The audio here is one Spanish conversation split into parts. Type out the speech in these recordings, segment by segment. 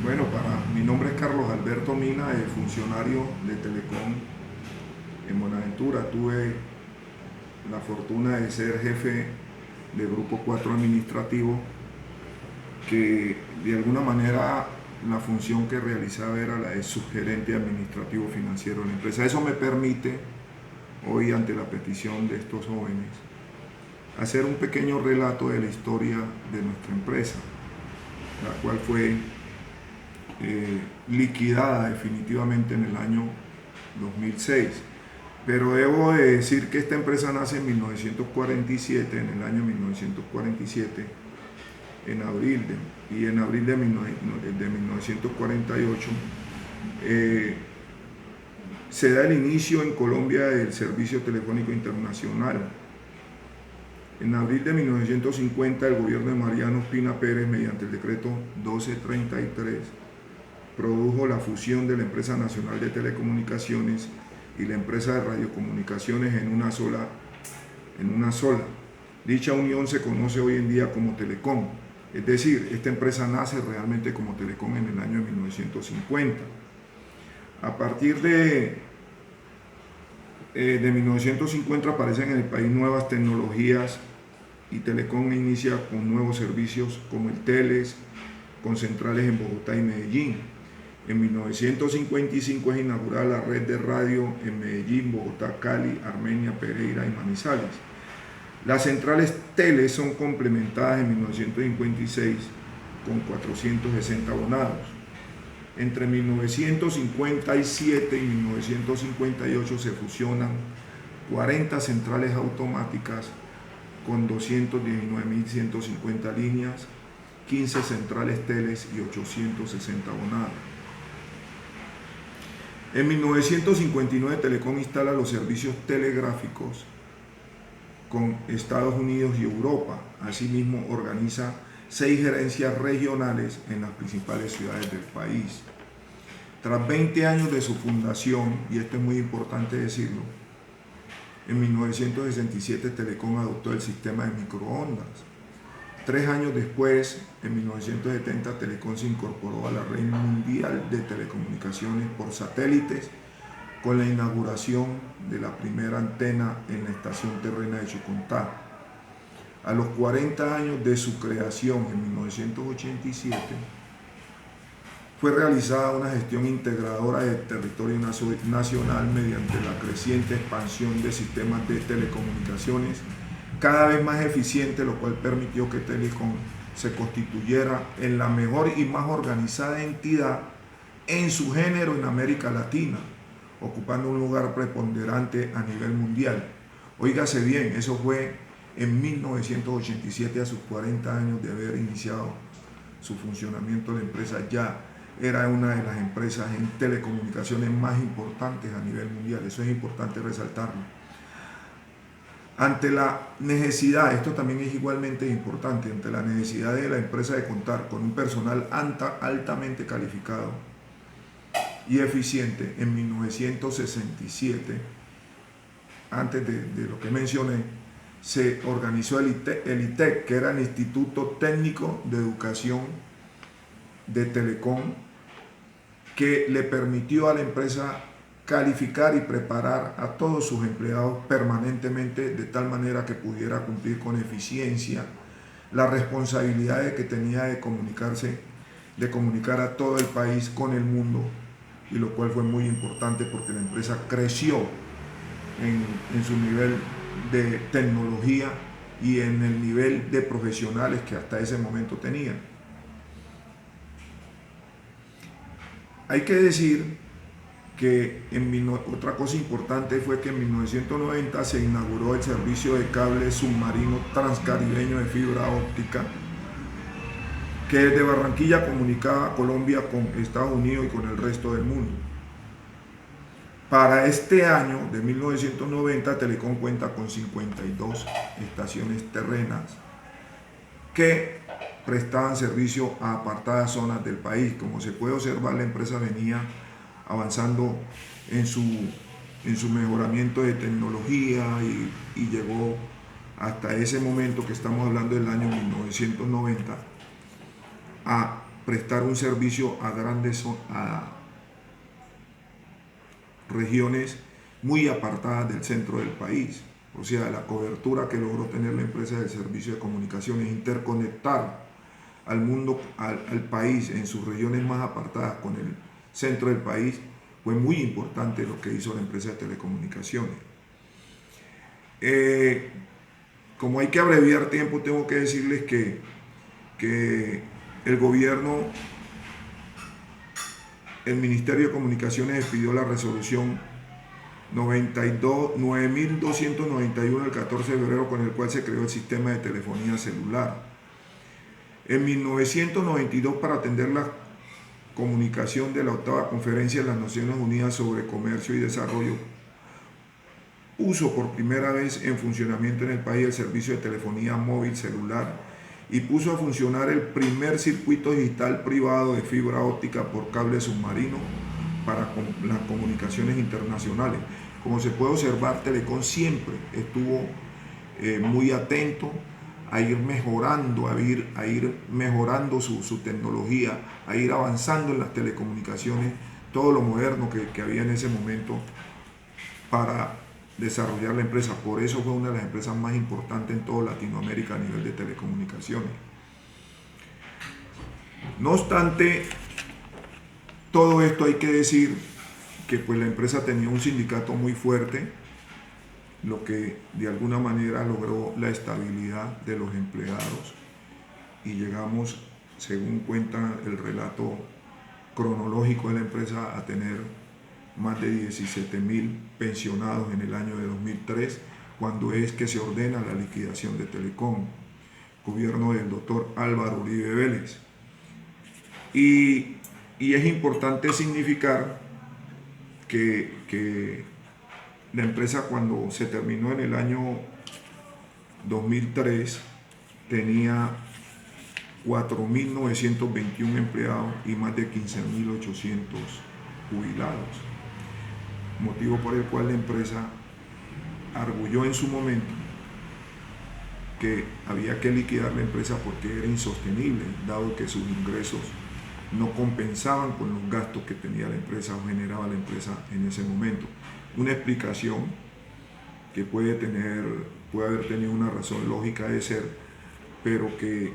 Bueno, mi nombre es Carlos Alberto Mina, funcionario de Telecom en Buenaventura. Tuve la fortuna de ser jefe de Grupo 4 Administrativo, que de alguna manera la función que realizaba era la de subgerente administrativo financiero de la empresa. Eso me permite, hoy ante la petición de estos jóvenes, hacer un pequeño relato de la historia de nuestra empresa, la cual fue liquidada definitivamente en el año 2006. Pero debo de decir que esta empresa nace en 1947, en el año 1947, en abril de 1948, se da el inicio en Colombia del Servicio Telefónico Internacional. En abril de 1950, el gobierno de Mariano Ospina Pérez, mediante el decreto 1233, produjo la fusión de la Empresa Nacional de Telecomunicaciones y la Empresa de Radiocomunicaciones en una sola. Dicha unión se conoce hoy en día como Telecom. Es decir, esta empresa nace realmente como Telecom en el año 1950. A partir de 1950 aparecen en el país nuevas tecnologías y Telecom inicia con nuevos servicios como el Teles, con centrales en Bogotá y Medellín. En 1955 es inaugurada la red de radio en Medellín, Bogotá, Cali, Armenia, Pereira y Manizales. Las centrales Teles son complementadas en 1956 con 460 abonados. Entre 1957 y 1958 se fusionan 40 centrales automáticas con 219.150 líneas, 15 centrales Teles y 860 abonados. En 1959 Telecom instala los servicios telegráficos con Estados Unidos y Europa. Asimismo organiza 6 gerencias regionales en las principales ciudades del país. Tras 20 años de su fundación, y esto es muy importante decirlo, en 1967 Telecom adoptó el sistema de microondas. 3 años después, en 1970, Telecom se incorporó a la red mundial de telecomunicaciones por satélites con la inauguración de la primera antena en la estación terrena de Chocontá. A los 40 años de su creación, en 1987, fue realizada una gestión integradora del territorio nacional mediante la creciente expansión de sistemas de telecomunicaciones cada vez más eficiente, lo cual permitió que Telecom se constituyera en la mejor y más organizada entidad en su género en América Latina, ocupando un lugar preponderante a nivel mundial. Óigase bien, eso fue en 1987, a sus 40 años de haber iniciado su funcionamiento. La empresa ya era una de las empresas en telecomunicaciones más importantes a nivel mundial. Eso es importante resaltarlo. Ante la necesidad, esto también es igualmente importante, ante la necesidad de la empresa de contar con un personal altamente calificado y eficiente, en 1967, antes de lo que mencioné, se organizó el ITEC, que era el Instituto Técnico de Educación de Telecom, que le permitió a la empresa calificar y preparar a todos sus empleados permanentemente, de tal manera que pudiera cumplir con eficiencia las responsabilidades que tenía de comunicar a todo el país con el mundo, y lo cual fue muy importante porque la empresa creció en su nivel de tecnología y en el nivel de profesionales que hasta ese momento tenía. Hay que decir que otra cosa importante fue que en 1990 se inauguró el servicio de cable submarino transcaribeño de fibra óptica, que desde Barranquilla comunicaba a Colombia con Estados Unidos y con el resto del mundo. Para este año de 1990, Telecom cuenta con 52 estaciones terrenas que prestaban servicio a apartadas zonas del país. Como se puede observar, la empresa venía avanzando en su mejoramiento de tecnología y llegó hasta ese momento, que estamos hablando del año 1990, a prestar un servicio a regiones muy apartadas del centro del país. O sea, la cobertura que logró tener la empresa del servicio de comunicaciones, interconectar al mundo, al país en sus regiones más apartadas con el centro del país, fue muy importante lo que hizo la empresa de telecomunicaciones. Como hay que abreviar tiempo, tengo que decirles que el gobierno, el Ministerio de Comunicaciones expidió la resolución 9.291 del 14 de febrero, con el cual se creó el sistema de telefonía celular. En 1992, para atender la comunicación de la octava Conferencia de las Naciones Unidas sobre Comercio y Desarrollo, puso por primera vez en funcionamiento en el país el servicio de telefonía móvil celular y puso a funcionar el primer circuito digital privado de fibra óptica por cable submarino para las comunicaciones internacionales. Como se puede observar, Telecom siempre estuvo muy atento a ir mejorando, su tecnología, a ir avanzando en las telecomunicaciones, todo lo moderno que había en ese momento para desarrollar la empresa. Por eso fue una de las empresas más importantes en toda Latinoamérica a nivel de telecomunicaciones. No obstante todo esto, hay que decir que pues la empresa tenía un sindicato muy fuerte, lo que de alguna manera logró la estabilidad de los empleados, y llegamos, según cuenta el relato cronológico de la empresa, a tener más de 17.000 pensionados en el año de 2003, cuando es que se ordena la liquidación de Telecom, gobierno del doctor Álvaro Uribe Vélez. Y es importante significar que la empresa, cuando se terminó en el año 2003, tenía 4.921 empleados y más de 15.800 jubilados, motivo por el cual la empresa arguyó en su momento que había que liquidar la empresa porque era insostenible, dado que sus ingresos no compensaban con los gastos que tenía la empresa o generaba la empresa en ese momento. Una explicación que puede haber tenido una razón lógica de ser, pero que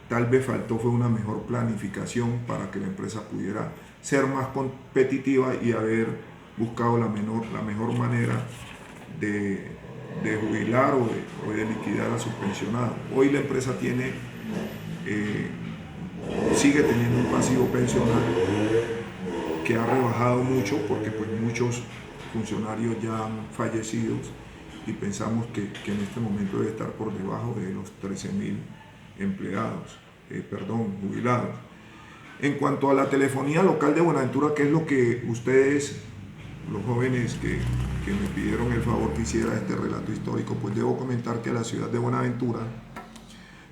tal vez faltó fue una mejor planificación para que la empresa pudiera ser más competitiva y haber buscado la mejor manera de jubilar o de liquidar a sus pensionados. Hoy la empresa sigue teniendo un pasivo pensional que ha rebajado mucho, porque pues muchos funcionarios ya han fallecido, y pensamos que en este momento debe estar por debajo de los 13.000 jubilados. En cuanto a la telefonía local de Buenaventura, que es lo que ustedes, los jóvenes que me pidieron el favor que hiciera este relato histórico, pues debo comentar que la ciudad de Buenaventura,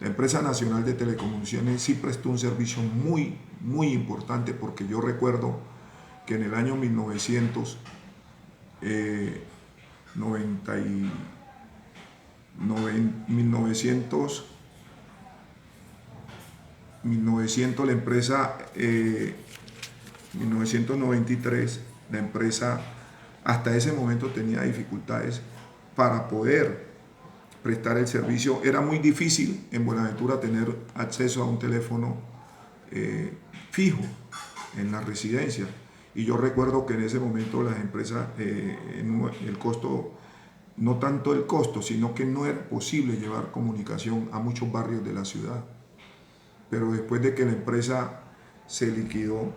la empresa nacional de telecomunicaciones, sí prestó un servicio muy, muy importante, porque yo recuerdo que en el año 1900 la empresa, 1993, la empresa hasta ese momento tenía dificultades para poder prestar el servicio. Era muy difícil en Buenaventura tener acceso a un teléfono fijo en la residencia. Y yo recuerdo que en ese momento las empresas, el costo, no tanto el costo, sino que no era posible llevar comunicación a muchos barrios de la ciudad. Pero después de que la empresa se liquidó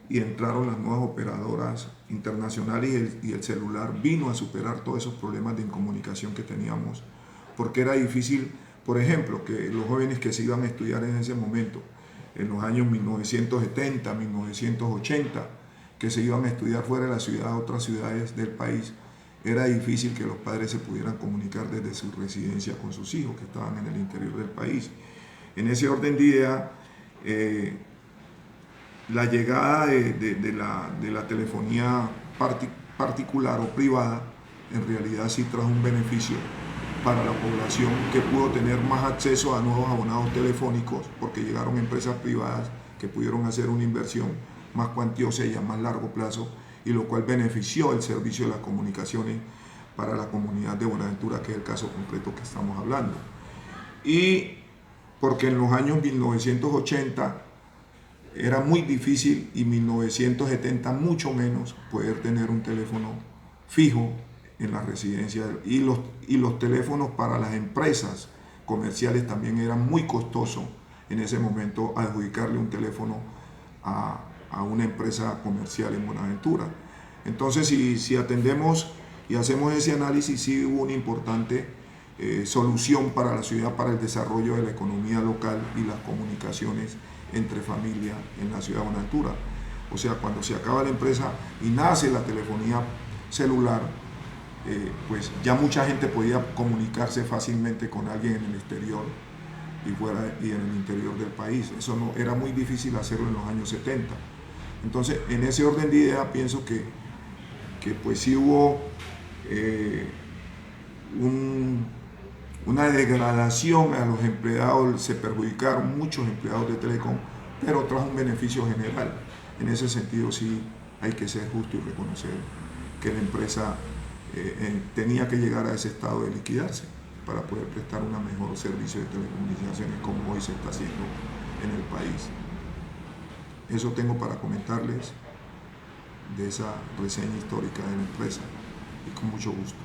y entraron las nuevas operadoras internacionales y el celular vino a superar todos esos problemas de incomunicación que teníamos, porque era difícil, por ejemplo, que los jóvenes que se iban a estudiar en ese momento, en los años 1970, 1980, que se iban a estudiar fuera de la ciudad, a otras ciudades del país, era difícil que los padres se pudieran comunicar desde su residencia con sus hijos que estaban en el interior del país. En ese orden de idea, la llegada de la telefonía particular o privada en realidad sí trajo un beneficio para la población, que pudo tener más acceso a nuevos abonados telefónicos porque llegaron empresas privadas que pudieron hacer una inversión más cuantiosa y a más largo plazo, y lo cual benefició el servicio de las comunicaciones para la comunidad de Buenaventura, que es el caso concreto que estamos hablando. Y porque en los años 1980 era muy difícil, y 1970 mucho menos, poder tener un teléfono fijo en la residencia, y los teléfonos para las empresas comerciales también eran muy costosos en ese momento, adjudicarle un teléfono a una empresa comercial en Buenaventura. Entonces, si atendemos y hacemos ese análisis, sí hubo una importante solución para la ciudad, para el desarrollo de la economía local y las comunicaciones entre familias en la ciudad de Buenaventura. O sea, cuando se acaba la empresa y nace la telefonía celular, pues ya mucha gente podía comunicarse fácilmente con alguien en el exterior y en el interior del país. Eso no era muy difícil hacerlo en los años 70. Entonces, en ese orden de ideas, pienso que pues sí hubo una degradación a los empleados, se perjudicaron muchos empleados de Telecom, pero trajo un beneficio general. En ese sentido sí hay que ser justo y reconocer que la empresa tenía que llegar a ese estado de liquidarse para poder prestar un mejor servicio de telecomunicaciones como hoy se está haciendo en el país. Eso tengo para comentarles de esa reseña histórica de la empresa, y con mucho gusto.